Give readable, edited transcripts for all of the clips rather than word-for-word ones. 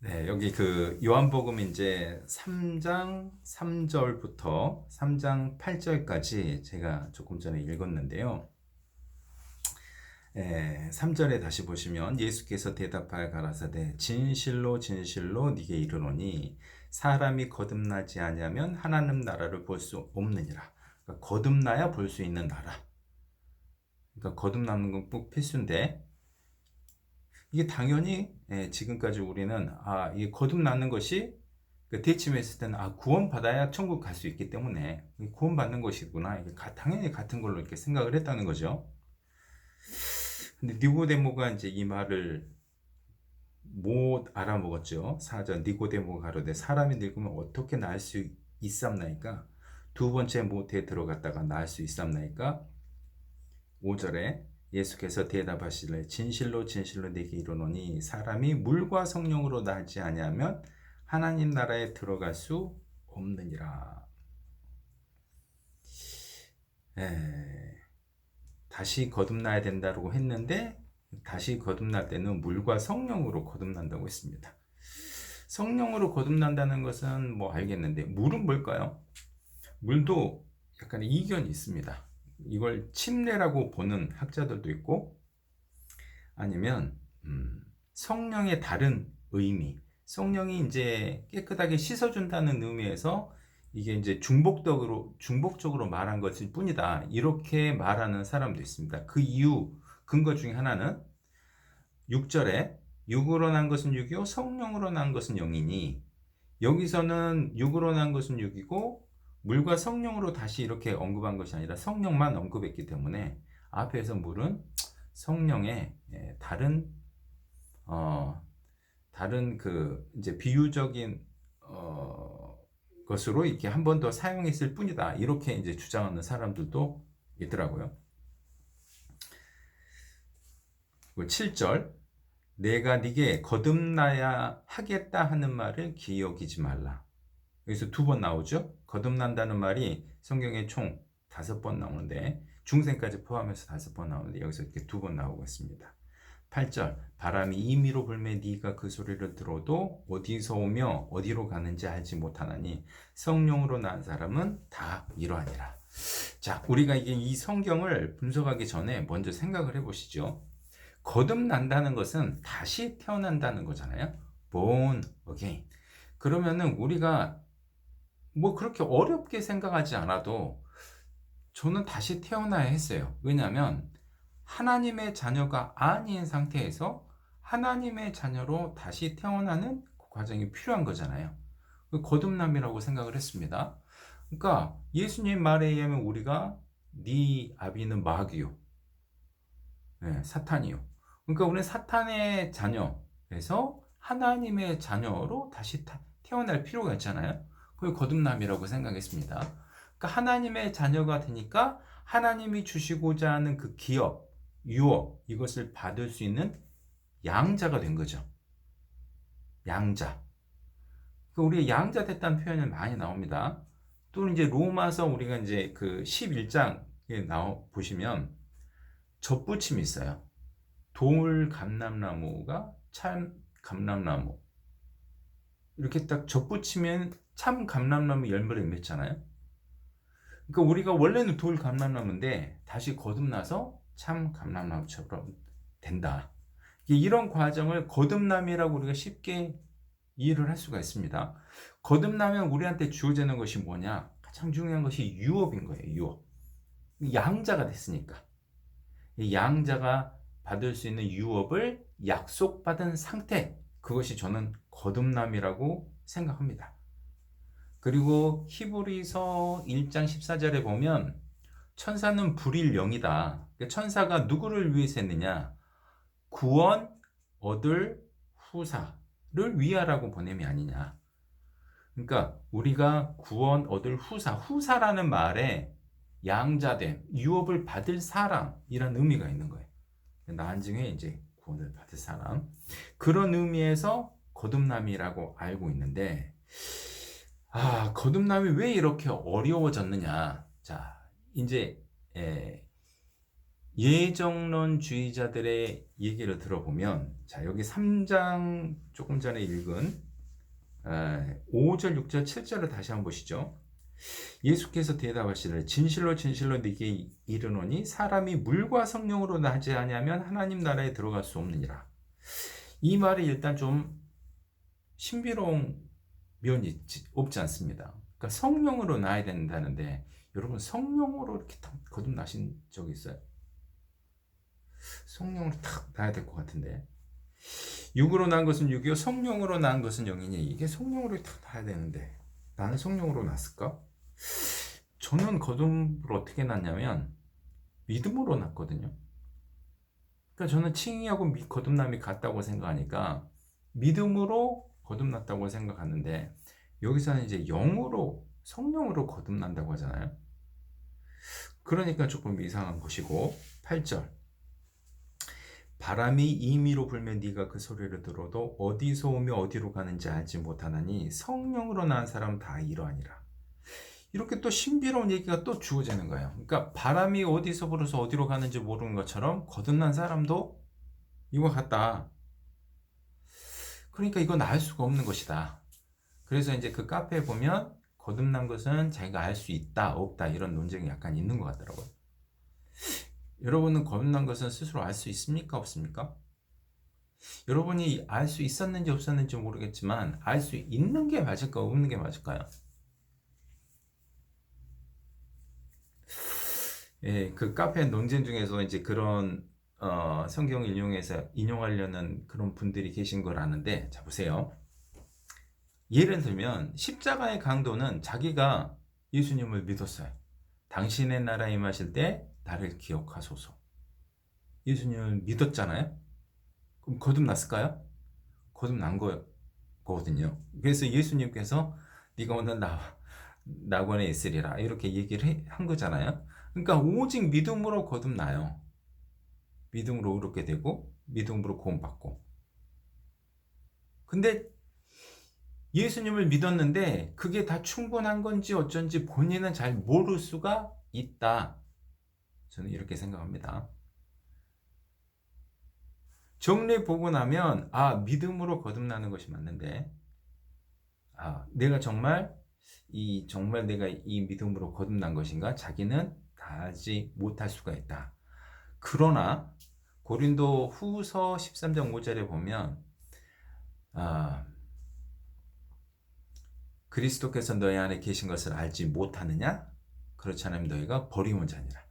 네, 여기 그 요한복음 이제 3장 3절부터 3장 8절까지 제가 조금 전에 읽었는데요. 3절에 다시 보시면 예수께서 대답하여 가라사대 진실로 진실로 네게 이르노니 사람이 거듭나지 아니하면 하나님 나라를 볼 수 없느니라. 그러니까 거듭나야 볼 수 있는 나라. 그러니까 거듭나는 건 꼭 필수인데 이게 당연히 지금까지 우리는 이게 거듭나는 것이 그 대침했을 때는 구원받아야 천국 갈 수 있기 때문에 구원받는 것이구나. 이게 당연히 같은 걸로 이렇게 생각을 했다는 거죠. 근데 니고데모가 이제 이 말을 못 알아먹었죠. 사전 니고데모가 가로되 사람이 늙으면 어떻게 나을 수 있삼나이까? 두 번째 모태에 들어갔다가 나을 수 있삼나이까? 5절에 예수께서 대답하시되 진실로 진실로 내게 이르노니 사람이 물과 성령으로 나지 아니하면 하나님 나라에 들어갈 수 없느니라. 다시 거듭나야 된다고 했는데 다시 거듭날 때는 물과 성령으로 거듭난다고 했습니다. 성령으로 거듭난다는 것은 뭐 알겠는데 물은 뭘까요? 물도 약간 이견이 있습니다. 이걸 침례라고 보는 학자들도 있고 아니면 성령의 다른 의미, 성령이 이제 깨끗하게 씻어준다는 의미에서 이게 이제 중복적으로 말한 것일 뿐이다. 이렇게 말하는 사람도 있습니다. 그 이유 근거 중에 하나는 6절에 육으로 난 것은 육이요 성령으로 난 것은 영이니 여기서는 육으로 난 것은 육이고 물과 성령으로 다시 이렇게 언급한 것이 아니라 성령만 언급했기 때문에 앞에서 물은 성령의 어, 다른 그 이제 비유적인 것으로 이렇게 한 번 더 사용했을 뿐이다. 이렇게 이제 주장하는 사람들도 있더라고요. 7절 내가 네게 거듭나야 하겠다 하는 말을 기억이지 말라. 여기서 두 번 나오죠. 거듭난다는 말이 성경에 총 5번 나오는데 중생까지 포함해서 5번 나오는데 여기서 이렇게 두 번 나오고 있습니다. 8절 바람이 임의로 불매 네가 그 소리를 들어도 어디서 오며 어디로 가는지 알지 못하나니 성령으로 난 사람은 다 이러하니라. 자, 우리가 이게 이 성경을 분석하기 전에 먼저 생각을 해보시죠. 거듭난다는 것은 다시 태어난다는 거잖아요. born again. 그러면은 우리가 뭐 그렇게 어렵게 생각하지 않아도 저는 다시 태어나야 했어요. 왜냐하면 하나님의 자녀가 아닌 상태에서 하나님의 자녀로 다시 태어나는 그 과정이 필요한 거잖아요. 그 거듭남이라고 생각을 했습니다. 그러니까 예수님 말에 의하면 우리가 네 아비는 마귀요, 네, 사탄이요. 그러니까 우리는 사탄의 자녀에서 하나님의 자녀로 다시 태어날 필요가 있잖아요. 그걸 거듭남이라고 생각했습니다. 그러니까 하나님의 자녀가 되니까 하나님이 주시고자 하는 그 기업, 유업, 이것을 받을 수 있는 양자가 된 거죠. 양자. 우리가 양자 됐다는 표현이 많이 나옵니다. 또 이제 로마서 우리가 이제 그 11장에 보시면 접붙임이 있어요. 돌 감람나무가 참 감람나무. 이렇게 딱 접붙이면 참 감람나무 열매를 맺잖아요. 그러니까 우리가 원래는 돌 감람나무인데 다시 거듭나서 참 감람나무처럼 된다. 이런 과정을 거듭남이라고 우리가 쉽게 이해를 할 수가 있습니다. 거듭나면 우리한테 주어지는 것이 뭐냐? 가장 중요한 것이 유업인 거예요. 유업. 양자가 됐으니까. 이 양자가 받을 수 있는 유업을 약속받은 상태. 그것이 저는 거듭남이라고 생각합니다. 그리고 히브리서 1장 14절에 보면 천사는 불일 영이다. 천사가 누구를 위해서 했느냐? 구원 얻을 후사를 위하라고 보냄이 아니냐. 그러니까 우리가 구원 얻을 후사라는 말에 양자됨, 유업을 받을 사람이란 의미가 있는 거예요. 나중에 이제 구원을 받을 사람. 그런 의미에서 거듭남이라고 알고 있는데 거듭남이 왜 이렇게 어려워졌느냐? 자, 이제 예정론주의자들의 얘기를 들어보면, 자, 여기 3장 조금 전에 읽은 5절, 6절, 7절을 다시 한번 보시죠. 예수께서 대답하시되 진실로 진실로 네게 이르노니 사람이 물과 성령으로 나지 아니하면 하나님 나라에 들어갈 수 없느니라. 이 말이 일단 좀 신비로운 면이 없지 않습니다. 그러니까 성령으로 나야 된다는데, 여러분 성령으로 이렇게 거듭나신 적 있어요? 성령으로 탁 나야 될 것 같은데, 육으로 난 것은 육이요 성령으로 난 것은 영이니, 이게 성령으로 탁 나야 되는데 나는 성령으로 났을까? 저는 거듭을 어떻게 났냐면 믿음으로 났거든요. 그러니까 저는 칭의하고 거듭남이 같다고 생각하니까 믿음으로 거듭났다고 생각하는데, 여기서는 이제 영으로 성령으로 거듭난다고 하잖아요. 그러니까 조금 이상한 것이고, 8절 바람이 임의로 불면 네가 그 소리를 들어도 어디서 오며 어디로 가는지 알지 못하나니 성령으로 난 사람 다 이러하니라. 이렇게 또 신비로운 얘기가 또 주어지는 거예요. 그러니까 바람이 어디서 불어서 어디로 가는지 모르는 것처럼 거듭난 사람도 이와 같다. 그러니까 이건 알 수가 없는 것이다. 그래서 이제 그 카페에 보면 거듭난 것은 자기가 알 수 있다, 없다, 이런 논쟁이 약간 있는 것 같더라고요. 여러분은 거듭난 것은 스스로 알 수 있습니까? 없습니까? 여러분이 알 수 있었는지 없었는지 모르겠지만 알 수 있는 게 맞을까, 없는 게 맞을까요? 예, 그 카페 논쟁 중에서 이제 그런 성경을 인용하려는 그런 분들이 계신 걸 아는데, 자 보세요. 예를 들면 십자가의 강도는 자기가 예수님을 믿었어요. 당신의 나라에 임하실 때 나를 기억하소서. 예수님을 믿었잖아요. 그럼 거듭났을까요? 거듭난 거거든요. 그래서 예수님께서 네가 오늘 낙원에 있으리라 이렇게 얘기를 한 거잖아요. 그러니까 오직 믿음으로 거듭나요. 믿음으로 의롭게 되고 믿음으로 구원받고. 근데 예수님을 믿었는데 그게 다 충분한 건지 어쩐지 본인은 잘 모를 수가 있다. 저는 이렇게 생각합니다. 정례 보고 나면 믿음으로 거듭나는 것이 맞는데, 내가 정말 내가 이 믿음으로 거듭난 것인가? 자기는 다 알지 못할 수가 있다. 그러나 고린도 후서 13장 5절에 보면 그리스도께서 너희 안에 계신 것을 알지 못하느냐? 그렇지 않으면 너희가 버림은 자니라.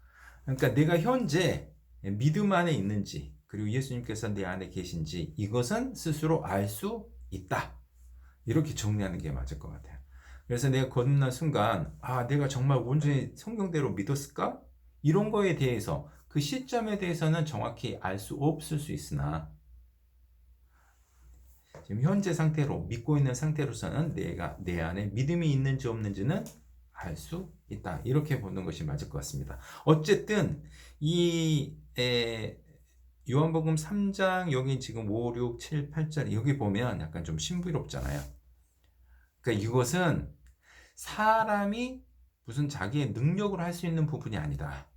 그러니까 내가 현재 믿음 안에 있는지, 그리고 예수님께서 내 안에 계신지, 이것은 스스로 알 수 있다. 이렇게 정리하는 게 맞을 것 같아요. 그래서 내가 거듭난 순간 내가 정말 온전히 성경대로 믿었을까? 이런 거에 대해서, 그 시점에 대해서는 정확히 알 수 없을 수 있으나 지금 현재 상태로 믿고 있는 상태로서는 내가 내 안에 믿음이 있는지 없는지는 알 수 있다. 이렇게 보는 것이 맞을 것 같습니다. 어쨌든 이 요한복음 3장 여기 지금 5, 6, 7, 8절 여기 보면 약간 좀 신비롭잖아요. 그러니까 이것은 사람이 무슨 자기의 능력으로 할 수 있는 부분이 아니다.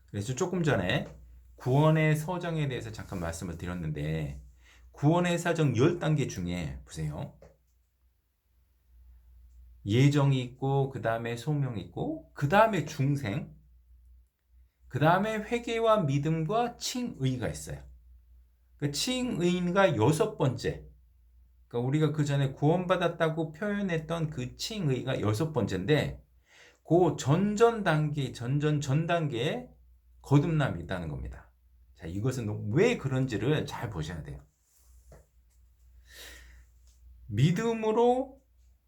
그래서 조금 전에 구원의 서정에 대해서 잠깐 말씀을 드렸는데, 구원의 사정 10단계 중에 보세요. 예정이 있고, 그 다음에 소명이 있고, 그 다음에 중생, 그 다음에 회개와 믿음과 칭의가 있어요. 그 칭의가 6번째. 그러니까 우리가 그 전에 구원받았다고 표현했던 그 칭의가 6번째인데, 그 전전 단계에 거듭남이 있다는 겁니다. 자, 이것은 왜 그런지를 잘 보셔야 돼요. 믿음으로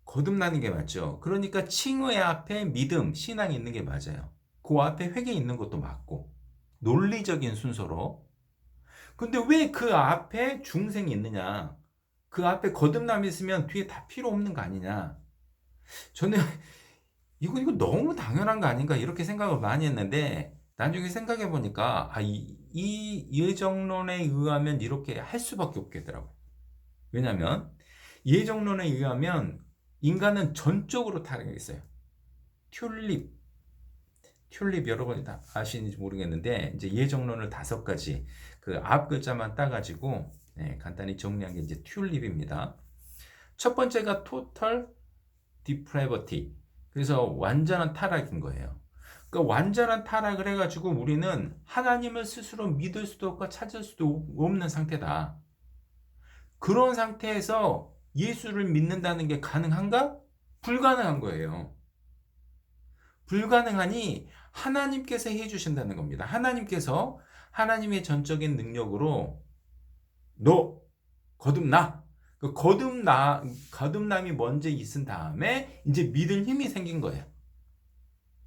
거듭나는 게 맞죠. 그러니까 칭의 앞에 믿음, 신앙이 있는 게 맞아요. 그 앞에 회개 있는 것도 맞고, 논리적인 순서로. 근데 왜 그 앞에 중생이 있느냐? 그 앞에 거듭남이 있으면 뒤에 다 필요 없는 거 아니냐? 저는 이거 너무 당연한 거 아닌가 이렇게 생각을 많이 했는데, 나중에 생각해 보니까 이 예정론에 의하면 이렇게 할 수밖에 없겠더라고요. 왜냐하면 예정론에 의하면 인간은 전적으로 타락했어요. 튤립 여러분이 다 아시는지 모르겠는데 이제 예정론을 5가지 그 앞 글자만 따가지고 간단히 정리한 게 이제 튤립입니다. 첫 번째가 total depravity. 그래서 완전한 타락인 거예요. 그러니까 완전한 타락을 해가지고 우리는 하나님을 스스로 믿을 수도 없고 찾을 수도 없는 상태다. 그런 상태에서 예수를 믿는다는 게 가능한가? 불가능한 거예요. 불가능하니 하나님께서 해주신다는 겁니다. 하나님께서 하나님의 전적인 능력으로 너 거듭나. 그 거듭남이 먼저 있은 다음에 이제 믿을 힘이 생긴 거예요.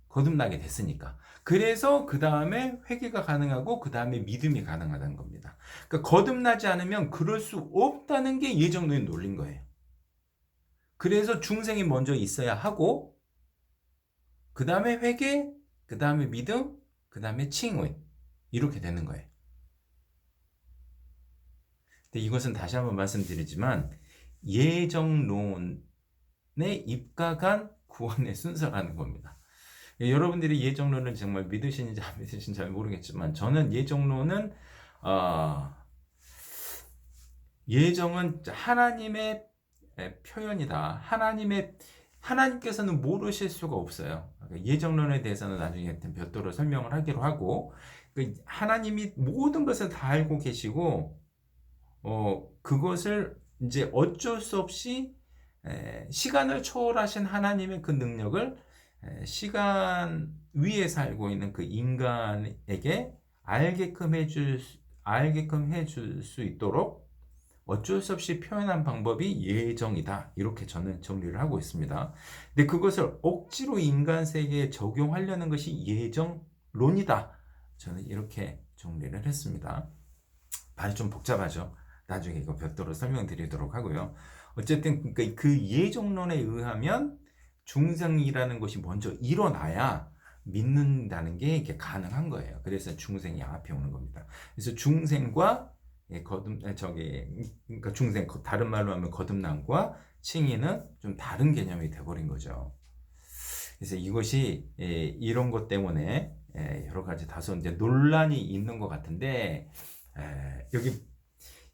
거듭나게 됐으니까. 그래서 그 다음에 회개가 가능하고 그 다음에 믿음이 가능하다는 겁니다. 그러니까 거듭나지 않으면 그럴 수 없다는 게 예정론의 논리인 거예요. 그래서 중생이 먼저 있어야 하고 그 다음에 회개, 그 다음에 믿음, 그 다음에 칭의 이렇게 되는 거예요. 근데 이것은 다시 한번 말씀드리지만 예정론에 입각한 구원의 순서라는 겁니다. 여러분들이 예정론을 정말 믿으시는지 안 믿으시는지 잘 모르겠지만 저는 예정론은 예정은 하나님의 표현이다. 하나님께서는 모르실 수가 없어요. 예정론에 대해서는 나중에 별도로 설명을 하기로 하고 하나님이 모든 것을 다 알고 계시고 그것을 이제 어쩔 수 없이 시간을 초월하신 하나님의 그 능력을 시간 위에 살고 있는 그 인간에게 알게끔 해줄 수 있도록 어쩔 수 없이 표현한 방법이 예정이다. 이렇게 저는 정리를 하고 있습니다. 근데 그것을 억지로 인간 세계에 적용하려는 것이 예정론이다. 저는 이렇게 정리를 했습니다. 말이 좀 복잡하죠. 나중에 이거 별도로 설명드리도록 하고요. 어쨌든 그 예정론에 의하면 중생이라는 것이 먼저 일어나야 믿는다는 게 이게 가능한 거예요. 그래서 중생이 앞에 오는 겁니다. 그래서 중생과 그러니까 중생, 다른 말로 하면 거듭남과 칭의는 좀 다른 개념이 돼버린 거죠. 그래서 이것이 이런 것 때문에 여러 가지 다소 이제 논란이 있는 것 같은데 여기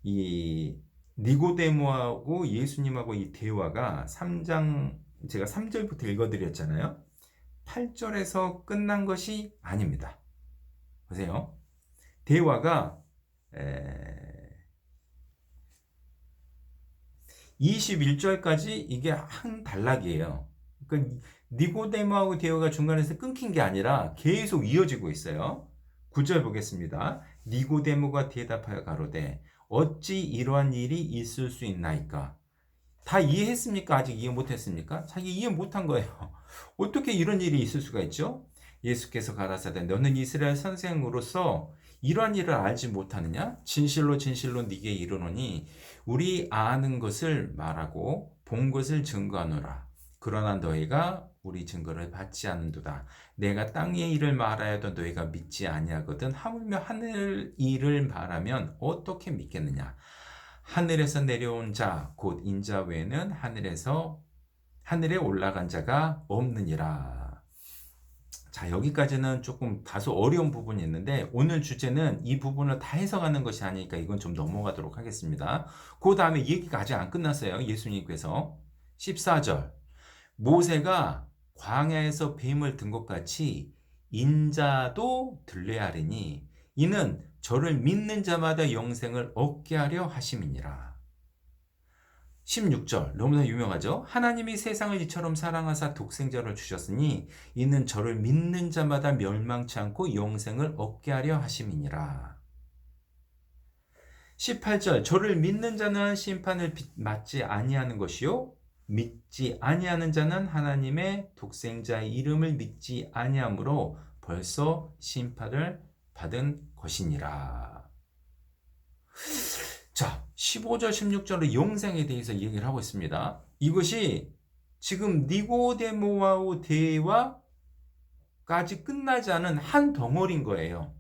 이 니고데모하고 예수님하고 이 대화가 3장 제가 3절부터 읽어드렸잖아요. 8절에서 끝난 것이 아닙니다. 보세요. 대화가 21절까지 이게 한 단락이에요. 그러니까 니고데모하고 대화가 중간에서 끊긴 게 아니라 계속 이어지고 있어요. 9절 보겠습니다. 니고데모가 대답하여 가로되 어찌 이러한 일이 있을 수 있나이까? 다 이해했습니까? 아직 이해 못했습니까? 자기 이해 못한 거예요. 어떻게 이런 일이 있을 수가 있죠? 예수께서 가라사대 너는 이스라엘 선생으로서 이러한 일을 알지 못하느냐? 진실로 진실로 네게 이르노니 우리 아는 것을 말하고 본 것을 증거하노라. 그러나 너희가 우리 증거를 받지 않는도다. 내가 땅의 일을 말하여도 너희가 믿지 아니하거든. 하물며 하늘 일을 말하면 어떻게 믿겠느냐? 하늘에서 내려온 자 곧 인자 외에는 하늘에 올라간 자가 없느니라. 자, 여기까지는 조금 다소 어려운 부분이 있는데 오늘 주제는 이 부분을 다 해석하는 것이 아니니까 이건 좀 넘어가도록 하겠습니다. 그 다음에 얘기가 아직 안 끝났어요. 예수님께서 14절 모세가 광야에서 뱀을 든 것 같이 인자도 들려야 하리니 이는 저를 믿는 자마다 영생을 얻게 하려 하심이니라. 16절 너무나 유명하죠. 하나님이 세상을 이처럼 사랑하사 독생자를 주셨으니 이는 저를 믿는 자마다 멸망치 않고 영생을 얻게 하려 하심이니라. 18절 저를 믿는 자는 심판을 맞지 아니하는 것이요 믿지 아니하는 자는 하나님의 독생자의 이름을 믿지 아니하므로 벌써 심판을 받은 것이니라. 자, 15절, 16절의 영생에 대해서 얘기를 하고 있습니다. 이것이 지금 니고데모와의 대화까지 끝나지 않은 한 덩어리인 거예요.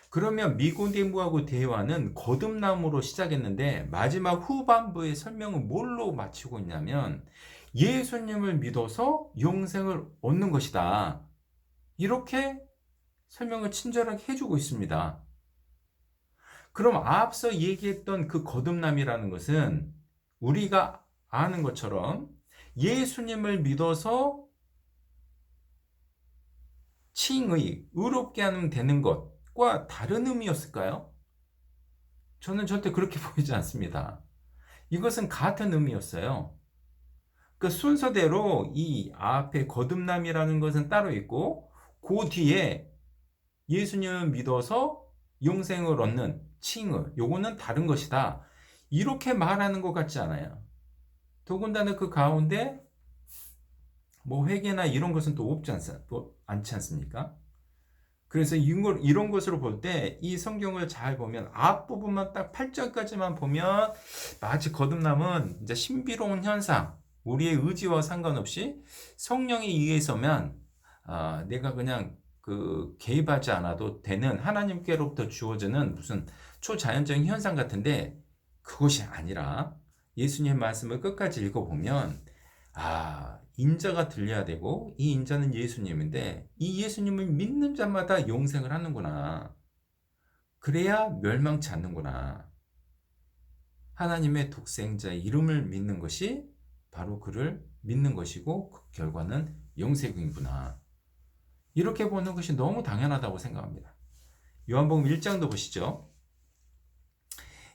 그러면 니고데모하고 대화는 거듭남으로 시작했는데 마지막 후반부의 설명은 뭘로 마치고 있냐면 예수님을 믿어서 영생을 얻는 것이다. 이렇게 설명을 친절하게 해주고 있습니다. 그럼 앞서 얘기했던 그 거듭남이라는 것은 우리가 아는 것처럼 예수님을 믿어서 칭의, 의롭게 하면 되는 것과 다른 의미였을까요? 저는 절대 그렇게 보이지 않습니다. 이것은 같은 의미였어요. 그 순서대로 이 앞에 거듭남이라는 것은 따로 있고 그 뒤에 예수님을 믿어서 영생을 얻는 칭의, 요거는 다른 것이다. 이렇게 말하는 것 같지 않아요. 더군다나 그 가운데 뭐 회개나 이런 것은 또 없지 않지 않습니까? 그래서 이런 것으로 볼 때 이 성경을 잘 보면 앞부분만 딱 8절까지만 보면 마치 거듭남은 이제 신비로운 현상, 우리의 의지와 상관없이 성령에 의해서만 내가 그냥 그 개입하지 않아도 되는 하나님께로부터 주어지는 무슨 초자연적인 현상 같은데 그것이 아니라 예수님의 말씀을 끝까지 읽어보면 인자가 들려야 되고 이 인자는 예수님인데 이 예수님을 믿는 자마다 영생을 하는구나. 그래야 멸망치 않는구나. 하나님의 독생자의 이름을 믿는 것이 바로 그를 믿는 것이고 그 결과는 영생이구나. 이렇게 보는 것이 너무 당연하다고 생각합니다. 요한복음 1장도 보시죠.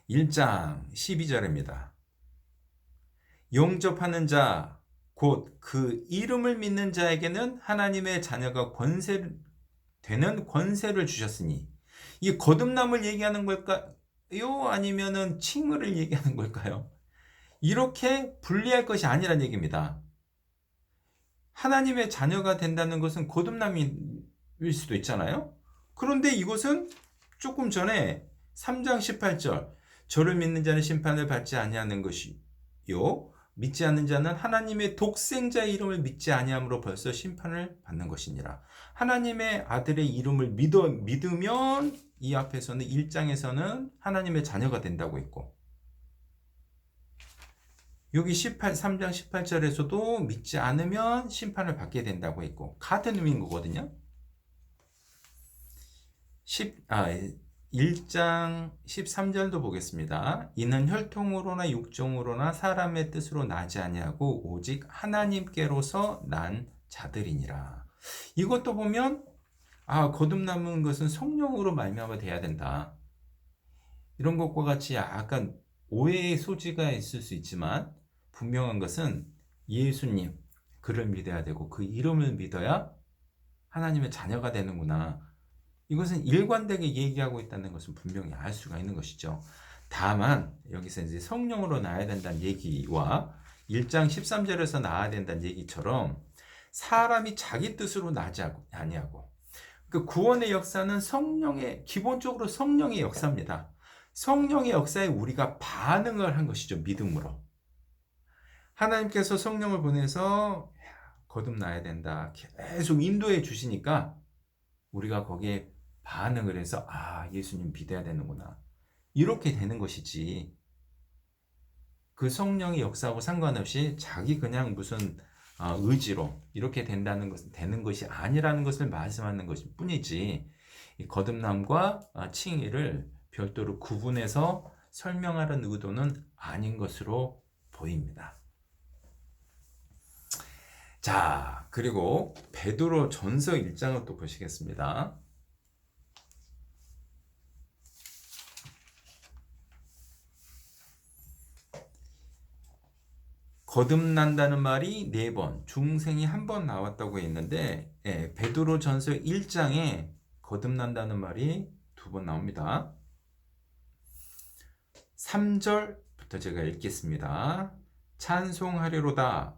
1장 12절입니다. 영접하는 자 곧 그 이름을 믿는 자에게는 하나님의 자녀가 되는 권세를 주셨으니 이 거듭남을 얘기하는 걸까요? 아니면은 칭의를 얘기하는 걸까요? 이렇게 분리할 것이 아니란 얘기입니다. 하나님의 자녀가 된다는 것은 거듭남일 수도 있잖아요. 그런데 이것은 조금 전에 3장 18절 저를 믿는 자는 심판을 받지 아니하는 것이요 믿지 않는 자는 하나님의 독생자의 이름을 믿지 아니함으로 벌써 심판을 받는 것이니라. 하나님의 아들의 이름을 믿으면 이 앞에서는 1장에서는 하나님의 자녀가 된다고 했고 여기 3장 18절에서도 믿지 않으면 심판을 받게 된다고 했고 같은 의미인 거거든요. 1장 13절도 보겠습니다. 이는 혈통으로나 육종으로나 사람의 뜻으로 나지 아니하고 오직 하나님께로서 난 자들이니라. 이것도 보면 거듭남은 것은 성령으로 말미암아 돼야 된다. 이런 것과 같이 약간 오해의 소지가 있을 수 있지만 분명한 것은 예수님 그를 믿어야 되고 그 이름을 믿어야 하나님의 자녀가 되는구나. 이것은 일관되게 얘기하고 있다는 것은 분명히 알 수가 있는 것이죠. 다만 여기서 이제 성령으로 나아야 된다는 얘기와 1장 13절에서 나아야 된다는 얘기처럼 사람이 자기 뜻으로 나지 아니하고 그 구원의 역사는 기본적으로 성령의 역사입니다. 성령의 역사에 우리가 반응을 한 것이죠. 믿음으로. 하나님께서 성령을 보내서 거듭나야 된다. 계속 인도해 주시니까 우리가 거기에 반응을 해서 예수님 믿어야 되는구나. 이렇게 되는 것이지. 그 성령의 역사하고 상관없이 자기 그냥 무슨 의지로 이렇게 되는 것이 아니라는 것을 말씀하는 것일 뿐이지. 이 거듭남과 칭의를 별도로 구분해서 설명하는 의도는 아닌 것으로 보입니다. 자, 그리고 베드로 전서 1장을 또 보시겠습니다. 거듭난다는 말이 4번, 중생이 1번 나왔다고 했는데 베드로 전서 1장에 거듭난다는 말이 2번 나옵니다. 3절부터 제가 읽겠습니다. 찬송하리로다.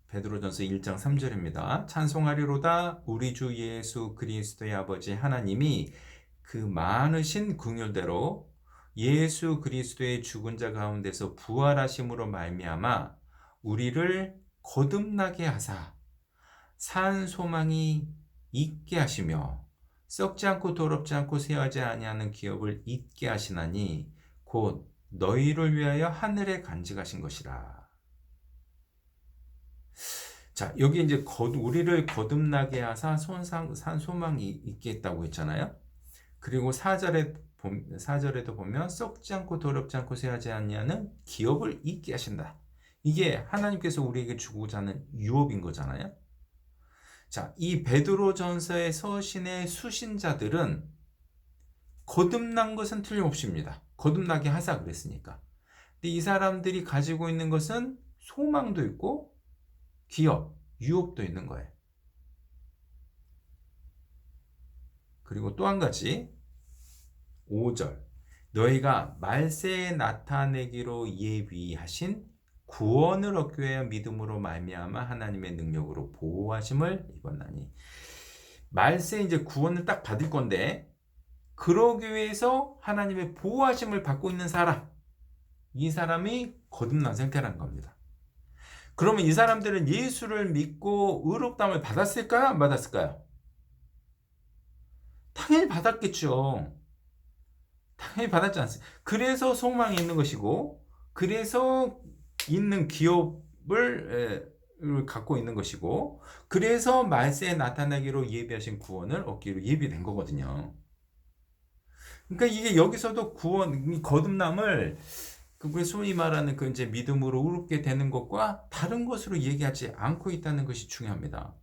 베드로전서 1장 3절입니다. 찬송하리로다. 우리 주 예수 그리스도의 아버지 하나님이 그 많으신 긍휼대로 예수 그리스도의 죽은 자 가운데서 부활하심으로 말미암아 우리를 거듭나게 하사 산 소망이 있게 하시며 썩지 않고 더럽지 않고 쇠하지 아니하는 기업을 잊게 하시나니 곧 너희를 위하여 하늘에 간직하신 것이라. 자, 여기 이제 우리를 거듭나게 하사 산 소망이 있겠다고 했잖아요. 그리고 4절에도 보면 썩지 않고 더럽지 않고 쇠하지 아니하는 기업을 잊게 하신다. 이게 하나님께서 우리에게 주고자 하는 유업인 거잖아요. 자, 이 베드로전서의 서신의 수신자들은 거듭난 것은 틀림없습니다. 거듭나게 하사 그랬으니까. 근데 이 사람들이 가지고 있는 것은 소망도 있고 기업, 유업도 있는 거예요. 그리고 또 한 가지 5절 너희가 말세에 나타내기로 예비하신 구원을 얻기 위하여 믿음으로 말미암아 하나님의 능력으로 보호하심을 입었나니. 말세에 이제 구원을 딱 받을 건데 그러기 위해서 하나님의 보호하심을 받고 있는 사람, 이 사람이 거듭난 상태라는 겁니다. 그러면 이 사람들은 예수를 믿고 의롭다함을 받았을까요? 안 받았을까요? 당연히 받았겠죠. 당연히 받았지 않습니까? 그래서 소망이 있는 것이고, 그래서 있는 기업을 갖고 있는 것이고, 그래서 말세에 나타나기로 예비하신 구원을 얻기로 예비된 거거든요. 그러니까 이게 여기서도 구원, 거듭남을 우리 소위 말하는 그 이제 믿음으로 의롭게 되는 것과 다른 것으로 얘기하지 않고 있다는 것이 중요합니다.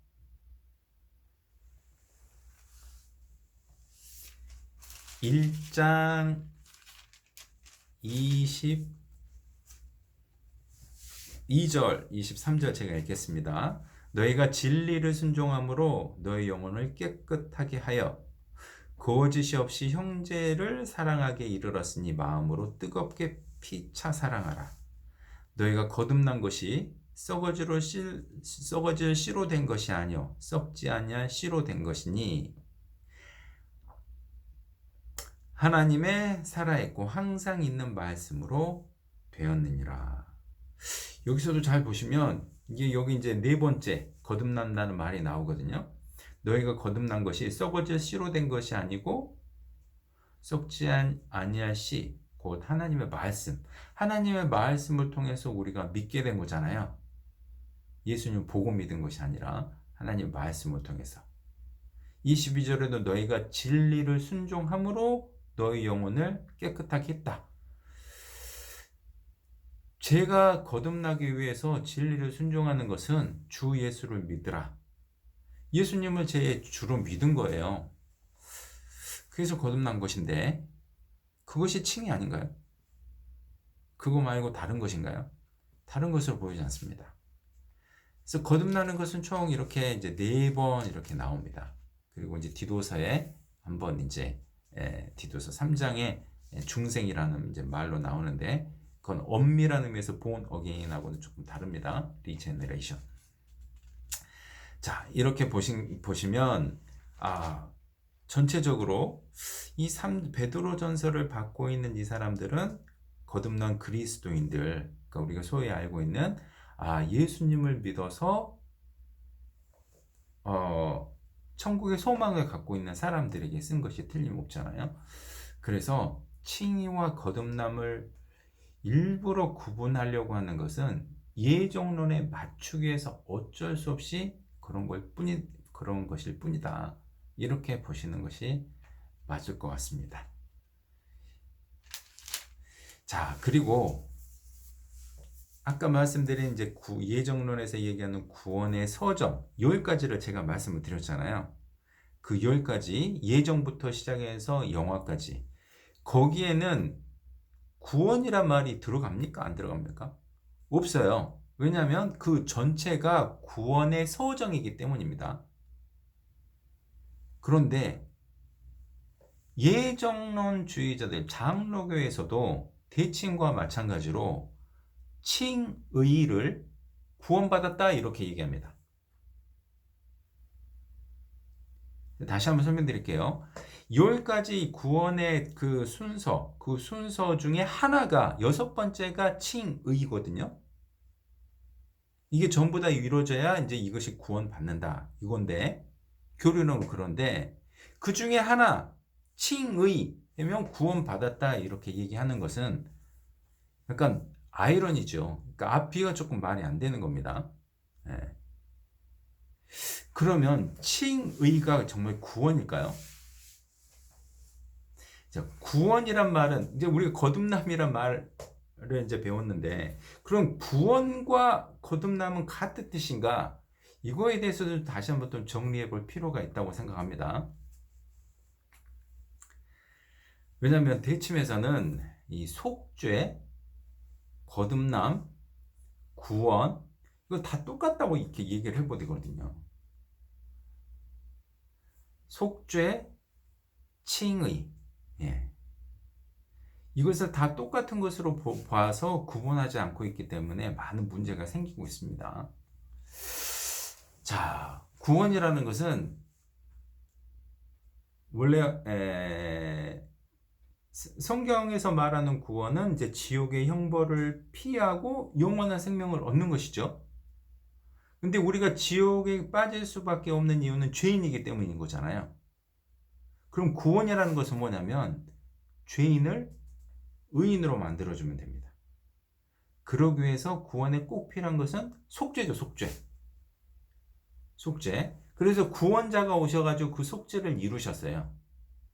1장 22절, 23절 제가 읽겠습니다. 너희가 진리를 순종함으로 너희 영혼을 깨끗하게 하여 거짓이 없이 형제를 사랑하게 이르렀으니 마음으로 뜨겁게 피차 사랑하라. 너희가 거듭난 것이 썩어질 씨로 된 것이 아니요 썩지 아니할 씨로 된 것이니 하나님의 살아있고 항상 있는 말씀으로 되었느니라. 여기서도 잘 보시면 이게 여기 이제 네 번째 거듭난다는 말이 나오거든요. 너희가 거듭난 것이 썩어질 씨로 된 것이 아니고 썩지 아니할 씨, 곧 하나님의 말씀. 하나님의 말씀을 통해서 우리가 믿게 된 거잖아요. 예수님 보고 믿은 것이 아니라 하나님의 말씀을 통해서. 22절에도 너희가 진리를 순종함으로 너희 영혼을 깨끗하게 했다. 제가 거듭나기 위해서 진리를 순종하는 것은 주 예수를 믿으라. 예수님을 제 주로 믿은 거예요. 그래서 거듭난 것인데 그것이 칭이 아닌가요? 그거 말고 다른 것인가요? 다른 것으로 보이지 않습니다. 그래서 거듭나는 것은 총 이렇게 이제 4번 이렇게 나옵니다. 그리고 이제 디도서에 한번 이제 디도서 3장에 중생이라는 이제 말로 나오는데 그건 엄밀한 의미에서 born again하고는 조금 다릅니다. 리제너레이션. 자, 이렇게 보시면 전체적으로 이 베드로전서를 받고 있는 이 사람들은 거듭난 그리스도인들, 그러니까 우리가 소위 알고 있는 예수님을 믿어서 천국의 소망을 갖고 있는 사람들에게 쓴 것이 틀림없잖아요. 그래서 칭의와 거듭남을 일부러 구분하려고 하는 것은 예정론에 맞추기 위해서 어쩔 수 없이 그런 것일 뿐이다. 이렇게 보시는 것이 맞을 것 같습니다. 자, 그리고 아까 말씀드린 이제 예정론에서 얘기하는 구원의 서정 10가지를 제가 말씀을 드렸잖아요. 그 10가지 예정부터 시작해서 영화까지 거기에는 구원이란 말이 들어갑니까? 안 들어갑니까? 없어요. 왜냐하면 그 전체가 구원의 서정이기 때문입니다. 그런데 예정론주의자들 장로교에서도 대칭과 마찬가지로 칭의를 구원받았다 이렇게 얘기합니다. 다시 한번 설명드릴게요. 10가지 구원의 그 순서 중에 하나가 6번째가 칭의거든요. 이게 전부 다 이루어져야 이제 이것이 구원받는다 이건데 교리론은 그런데 그 중에 하나 칭의면 구원받았다 이렇게 얘기하는 것은 약간 아이러니죠. 그러니까 앞뒤가 조금 말이 안 되는 겁니다. 네. 그러면 칭의가 정말 구원일까요? 자, 구원이란 말은 이제 우리가 거듭남이란 말을 이제 배웠는데, 그럼 구원과 거듭남은 같은 뜻인가? 이거에 대해서도 다시 한번 좀 정리해 볼 필요가 있다고 생각합니다. 왜냐하면 대침에서는 이 속죄, 거듭남, 구원, 이거 다 똑같다고 이렇게 얘기를 해버리거든요. 속죄, 칭의, 예. 이것을 다 똑같은 것으로 봐서 구분하지 않고 있기 때문에 많은 문제가 생기고 있습니다. 자, 구원이라는 것은 원래 성경에서 말하는 구원은 이제 지옥의 형벌을 피하고 영원한 생명을 얻는 것이죠. 근데 우리가 지옥에 빠질 수밖에 없는 이유는 죄인이기 때문인 거잖아요. 그럼 구원이라는 것은 뭐냐면 죄인을 의인으로 만들어주면 됩니다. 그러기 위해서 구원에 꼭 필요한 것은 속죄죠, 속죄. 속죄. 그래서 구원자가 오셔가지고 그 속죄를 이루셨어요.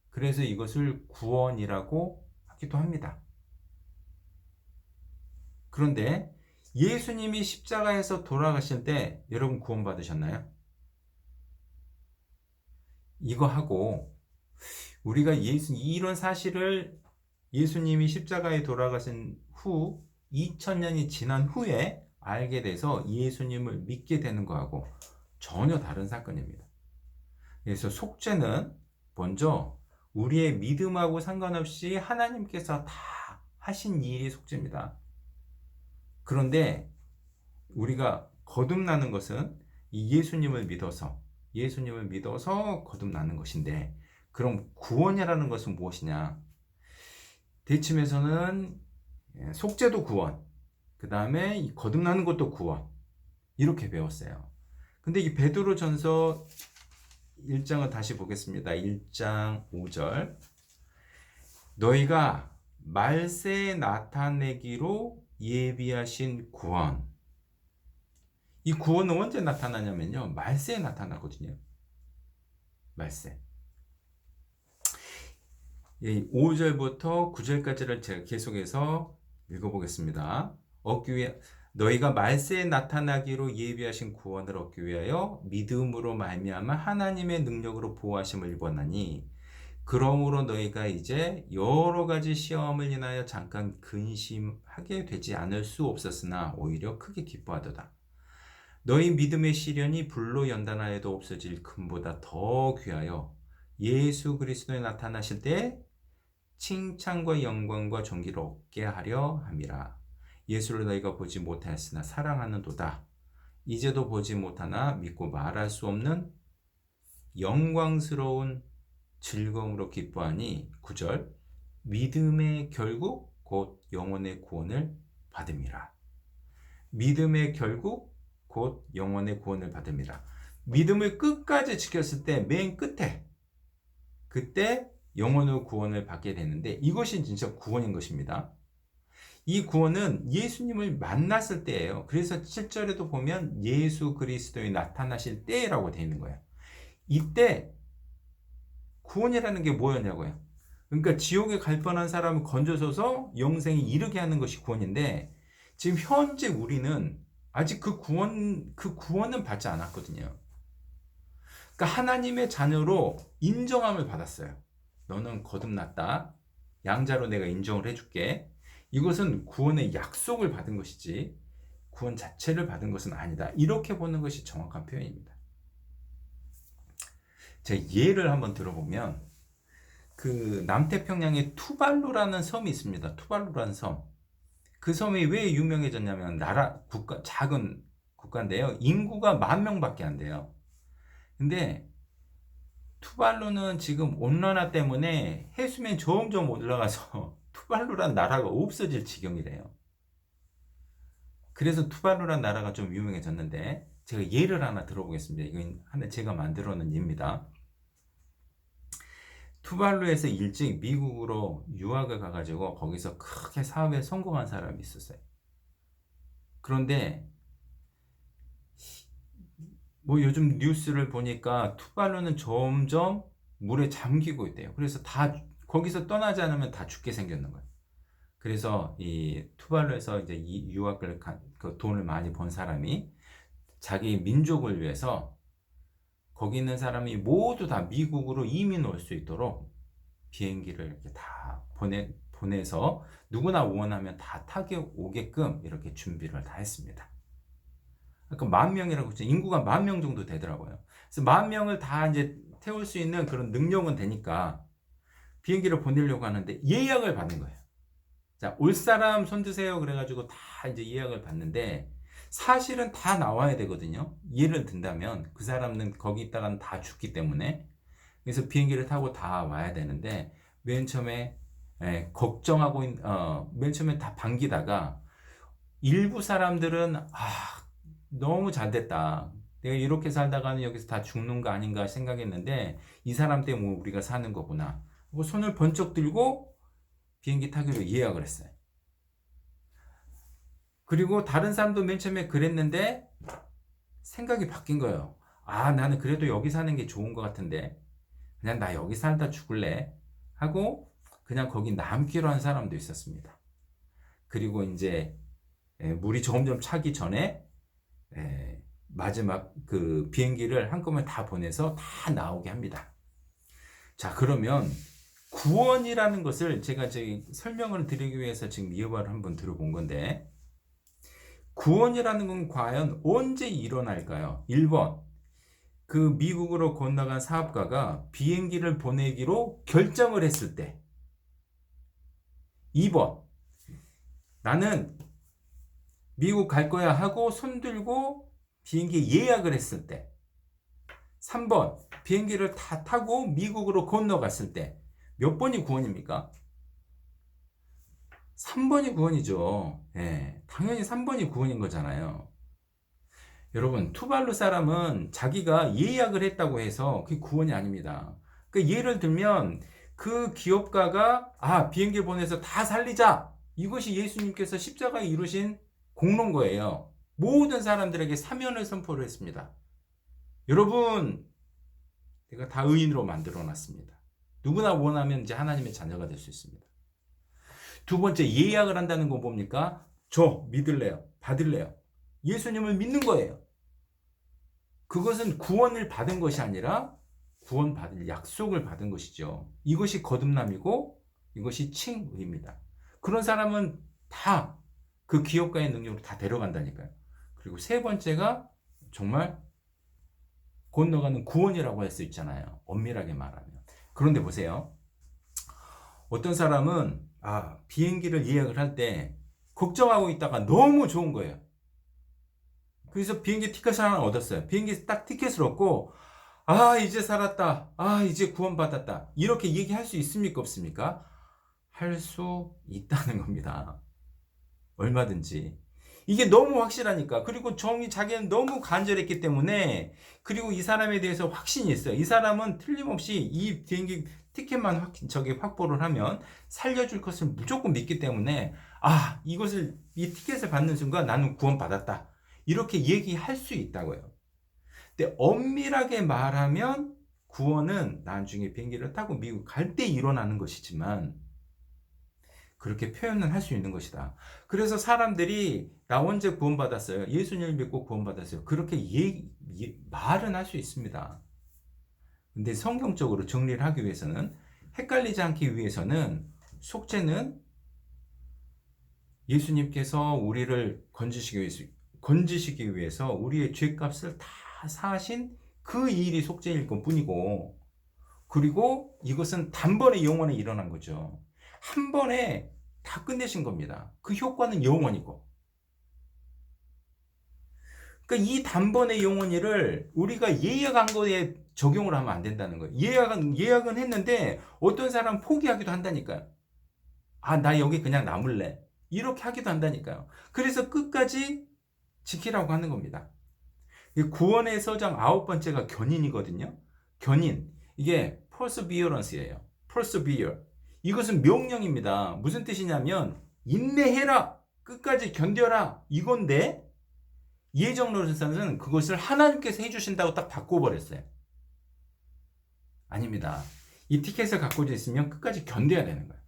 그래서 이것을 구원이라고 하기도 합니다. 그런데 예수님이 십자가에서 돌아가실 때 여러분 구원 받으셨나요? 이거 하고 우리가 이런 사실을 예수님이 십자가에 돌아가신 후 2000년이 지난 후에 알게 돼서 예수님을 믿게 되는 거하고 전혀 다른 사건입니다. 그래서 속죄는 먼저 우리의 믿음하고 상관없이 하나님께서 다 하신 일이 속죄입니다. 그런데 우리가 거듭나는 것은 이 예수님을 믿어서 거듭나는 것인데, 그럼 구원이라는 것은 무엇이냐? 대침에서는 속죄도 구원, 그 다음에 이 거듭나는 것도 구원, 이렇게 배웠어요. 근데 이 베드로전서 1장을 다시 보겠습니다. 1장 5절. 너희가 말세에 나타내기로 예비하신 구원. 이 구원은 언제 나타나냐면요, 말세에 나타나거든요. 말세. 5절부터 9절까지를 제가 계속해서 읽어보겠습니다. 너희가 말세에 나타나기로 예비하신 구원을 얻기 위하여 믿음으로 말미암아 하나님의 능력으로 보호하심을 입었나니, 그러므로 너희가 이제 여러 가지 시험을 인하여 잠깐 근심하게 되지 않을 수 없었으나 오히려 크게 기뻐하도다. 너희 믿음의 시련이 불로 연단하여도 없어질 금보다 더 귀하여 예수 그리스도에 나타나실 때 칭찬과 영광과 존귀를 얻게 하려 함이라. 예수를 너희가 보지 못하였으나 사랑하는도다. 이제도 보지 못하나 믿고 말할 수 없는 영광스러운 즐거움으로 기뻐하니, 9절, 믿음의 결국 곧 영혼의 구원을 받음이라. 믿음의 결국 곧 영혼의 구원을 받음이라. 믿음을 끝까지 지켰을 때 맨 끝에 그때 영혼의 구원을 받게 되는데, 이것이 진짜 구원인 것입니다. 이 구원은 예수님을 만났을 때예요. 그래서 7절에도 보면 예수 그리스도에 나타나실 때라고 되어 있는 거예요. 이때 구원이라는 게 뭐였냐고요. 그러니까 지옥에 갈 뻔한 사람을 건져서서 영생에 이르게 하는 것이 구원인데, 지금 현재 우리는 아직 그 구원은 받지 않았거든요. 그러니까 하나님의 자녀로 인정함을 받았어요. 너는 거듭났다. 양자로 내가 인정을 해줄게. 이것은 구원의 약속을 받은 것이지 구원 자체를 받은 것은 아니다. 이렇게 보는 것이 정확한 표현입니다. 제 예를 한번 들어보면, 그 남태평양에 투발루라는 섬이 있습니다. 투발루라는 섬. 그 섬이 왜 유명해졌냐면 작은 국가인데요. 인구가 10,000명밖에 안 돼요. 근데 투발루는 지금 온난화 때문에 해수면이 점점 올라가서 투발루란 나라가 없어질 지경이래요. 그래서 투발루란 나라가 좀 유명해졌는데, 제가 예를 하나 들어보겠습니다. 이건 하나 제가 만들어 놓은 예입니다. 투발루에서 일찍 미국으로 유학을 가가지고 거기서 크게 사업에 성공한 사람이 있었어요. 그런데 뭐 요즘 뉴스를 보니까 투발루는 점점 물에 잠기고 있대요. 그래서 다 거기서 떠나지 않으면 다 죽게 생겼는 거예요. 그래서 이 투발루에서 이제 이 유학을 그 돈을 많이 번 사람이 자기 민족을 위해서 거기 있는 사람이 모두 다 미국으로 이민 올 수 있도록 비행기를 이렇게 다 보내서 누구나 원하면 다 타게 오게끔 이렇게 준비를 다 했습니다. 그러니까 10,000명이라고 했죠. 인구가 10,000명 정도 되더라고요. 그래서 10,000명을 다 이제 태울 수 있는 그런 능력은 되니까 비행기를 보내려고 하는데 예약을 받는 거예요. 자, 올 사람 손 드세요. 그래가지고 다 이제 예약을 받는데 사실은 다 나와야 되거든요. 예를 든다면 그 사람은 거기 있다가는 다 죽기 때문에 그래서 비행기를 타고 다 와야 되는데 맨 처음에 걱정하고 맨 처음에 다 반기다가 일부 사람들은 너무 잘 됐다. 내가 이렇게 살다가는 여기서 다 죽는 거 아닌가 생각했는데 이 사람 때문에 우리가 사는 거구나. 하고 손을 번쩍 들고 비행기 타기로 예약을 했어요. 그리고 다른 사람도 맨 처음에 그랬는데 생각이 바뀐 거예요. 나는 그래도 여기 사는 게 좋은 것 같은데 그냥 나 여기 살다 죽을래 하고 그냥 거기 남기로 한 사람도 있었습니다. 그리고 이제 물이 점점 차기 전에 마지막 그 비행기를 한꺼번에 다 보내서 다 나오게 합니다. 자, 그러면 구원이라는 것을 제가 설명을 드리기 위해서 지금 이어발을 한번 들어본 건데 구원이라는 건 과연 언제 일어날까요? 1번, 그 미국으로 건너간 사업가가 비행기를 보내기로 결정을 했을 때. 2번, 나는 미국 갈 거야 하고 손 들고 비행기 예약을 했을 때. 3번, 비행기를 다 타고 미국으로 건너갔을 때. 몇 번이 구원입니까? 3번이 구원이죠. 당연히 3번이 구원인 거잖아요. 여러분, 투발루 사람은 자기가 예약을 했다고 해서 그게 구원이 아닙니다. 그 예를 들면 그 기업가가 비행기 보내서 다 살리자. 이것이 예수님께서 십자가에 이루신 공로인 거예요. 모든 사람들에게 사면을 선포를 했습니다. 여러분, 내가 다 의인으로 만들어 놨습니다. 누구나 원하면 이제 하나님의 자녀가 될 수 있습니다. 두 번째, 예약을 한다는 건 뭡니까? 저 믿을래요. 받을래요. 예수님을 믿는 거예요. 그것은 구원을 받은 것이 아니라 구원받을 약속을 받은 것이죠. 이것이 거듭남이고 이것이 칭의입니다. 그런 사람은 다 그 기업가의 능력으로 다 데려간다니까요. 그리고 세 번째가 정말 건너가는 구원이라고 할 수 있잖아요. 엄밀하게 말하면. 그런데 보세요. 어떤 사람은 비행기를 예약을 할 때 걱정하고 있다가 너무 좋은 거예요. 그래서 비행기 티켓을 하나 얻었어요. 비행기 딱 티켓을 얻고 이제 살았다. 이제 구원받았다. 이렇게 얘기할 수 있습니까? 없습니까? 할 수 있다는 겁니다. 얼마든지. 이게 너무 확실하니까. 그리고 자기는 너무 간절했기 때문에 그리고 이 사람에 대해서 확신이 있어요. 이 사람은 틀림없이 이 비행기 티켓만 확보를 하면 살려줄 것을 무조건 믿기 때문에 이 티켓을 받는 순간 나는 구원받았다. 이렇게 얘기할 수 있다고요. 근데 엄밀하게 말하면 구원은 나중에 비행기를 타고 미국 갈 때 일어나는 것이지만 그렇게 표현은 할 수 있는 것이다. 그래서 사람들이 나 언제 구원받았어요? 예수님을 믿고 구원받았어요. 그렇게 말은 할 수 있습니다. 근데 성경적으로 정리를 하기 위해서는 헷갈리지 않기 위해서는 속죄는 예수님께서 우리를 건지시기 위해서 우리의 죄값을 다 사하신 그 일이 속죄일 뿐이고 그리고 이것은 단번에 영원에 일어난 거죠. 한 번에 다 끝내신 겁니다. 그 효과는 영원이고. 그러니까 이 단번의 영원히를 우리가 예약한 거에 적용을 하면 안 된다는 거예요. 예약은 했는데 어떤 사람 포기하기도 한다니까요. 나 여기 그냥 남을래. 이렇게 하기도 한다니까요. 그래서 끝까지 지키라고 하는 겁니다. 구원의 서정 9번째가 견인이거든요. 견인. 이게 perseverance예요. persevere. 이것은 명령입니다. 무슨 뜻이냐면 인내해라. 끝까지 견뎌라. 이건데 이해적 노릇은 그것을 하나님께서 해주신다고 딱 바꿔버렸어요. 아닙니다. 이 티켓을 갖고 있으면 끝까지 견뎌야 되는 거예요.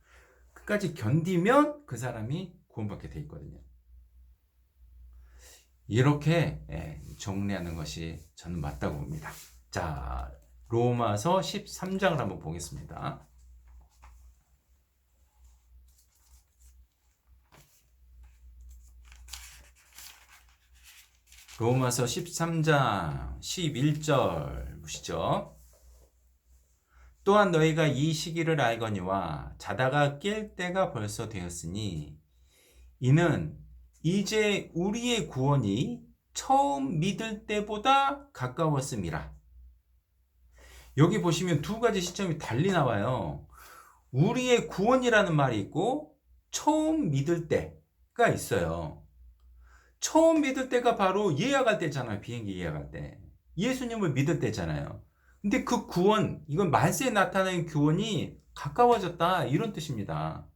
끝까지 견디면 그 사람이 구원받게 돼 있거든요. 이렇게 정리하는 것이 저는 맞다고 봅니다. 자, 로마서 13장을 한번 보겠습니다. 로마서 13장 11절 보시죠. 또한 너희가 이 시기를 알거니와 자다가 깰 때가 벌써 되었으니 이는 이제 우리의 구원이 처음 믿을 때보다 가까웠음이라. 여기 보시면 두 가지 시점이 달리 나와요. 우리의 구원이라는 말이 있고 처음 믿을 때가 있어요. 처음 믿을 때가 바로 예약할 때잖아요. 비행기 예약할 때. 예수님을 믿을 때잖아요. 근데 그 구원, 이건 만세에 나타나는 구원이 가까워졌다. 이런 뜻입니다.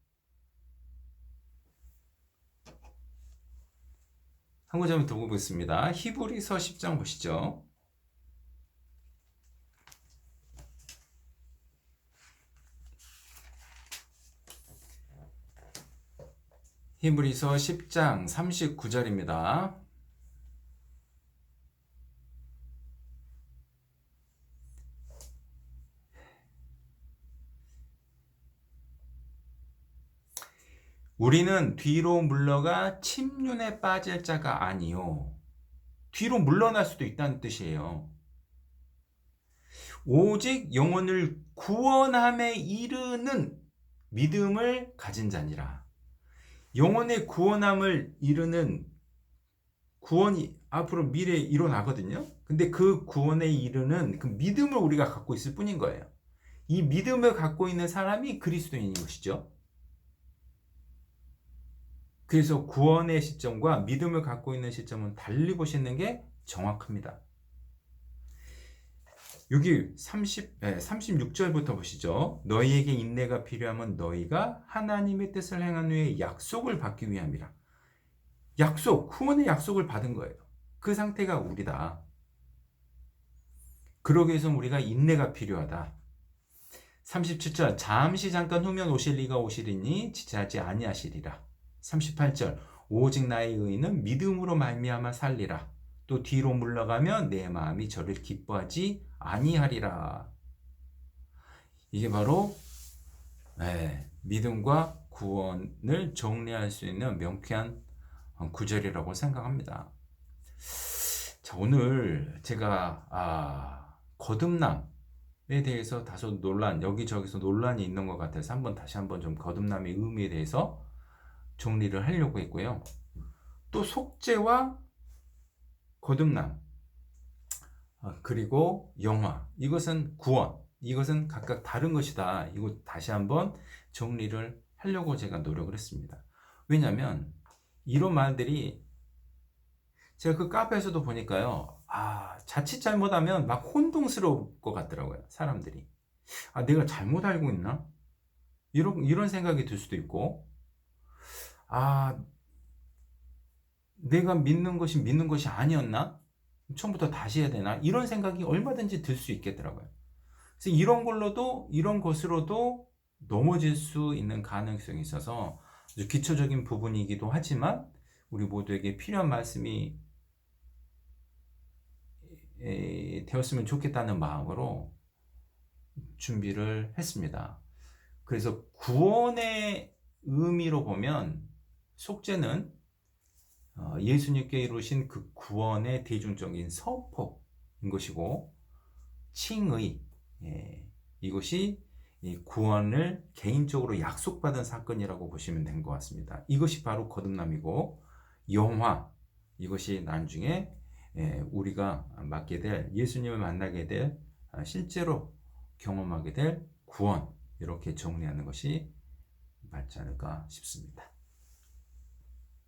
한 구절 더 보겠습니다. 히브리서 10장 보시죠. 히브리서 10장 39절입니다. 우리는 뒤로 물러가 침륜에 빠질 자가 아니요. 뒤로 물러날 수도 있다는 뜻이에요. 오직 영혼을 구원함에 이르는 믿음을 가진 자니라. 영혼의 구원함을 이루는 구원이 앞으로 미래에 일어나거든요. 근데 그 구원에 이르는 그 믿음을 우리가 갖고 있을 뿐인 거예요. 이 믿음을 갖고 있는 사람이 그리스도인인 것이죠. 그래서 구원의 시점과 믿음을 갖고 있는 시점은 달리 보시는 게 정확합니다. 여기 36절부터 보시죠. 너희에게 인내가 필요하면 너희가 하나님의 뜻을 행한 후에 약속을 받기 위함이라. 약속, 구원의 약속을 받은 거예요. 그 상태가 우리다. 그러기 위해서는 우리가 인내가 필요하다. 37절 잠시 잠깐 후면 오실 이가 오시리니 지체하지 아니하시리라. 38절 오직 나의 의인은 믿음으로 말미암아 살리라. 또 뒤로 물러가면 내 마음이 저를 기뻐하지 아니하리라. 이게 바로 믿음과 구원을 정리할 수 있는 명쾌한 구절이라고 생각합니다. 자, 오늘 제가 거듭남에 대해서 다소 여기저기서 논란이 있는 것 같아서 다시 한번 좀 거듭남의 의미에 대해서 정리를 하려고 했고요. 또 속죄와 거듭남, 그리고 영화, 이것은 구원, 이것은 각각 다른 것이다. 이거 다시 한번 정리를 하려고 제가 노력을 했습니다. 왜냐하면 이런 말들이 제가 그 카페에서도 보니까요. 자칫 잘못하면 막 혼동스러울 것 같더라고요. 사람들이. 내가 잘못 알고 있나? 이런 생각이 들 수도 있고, 내가 믿는 것이 아니었나? 처음부터 다시 해야 되나? 이런 생각이 얼마든지 들 수 있겠더라고요. 그래서 이런 것으로도 넘어질 수 있는 가능성이 있어서 아주 기초적인 부분이기도 하지만 우리 모두에게 필요한 말씀이 되었으면 좋겠다는 마음으로 준비를 했습니다. 그래서 구원의 의미로 보면 속죄는 예수님께 이루신 그 구원의 대중적인 선포인 것이고, 칭의, 이것이 이 구원을 개인적으로 약속받은 사건이라고 보시면 된 것 같습니다. 이것이 바로 거듭남이고, 영화, 이것이 나중에 우리가 맞게 될, 예수님을 만나게 될, 실제로 경험하게 될 구원, 이렇게 정리하는 것이 맞지 않을까 싶습니다.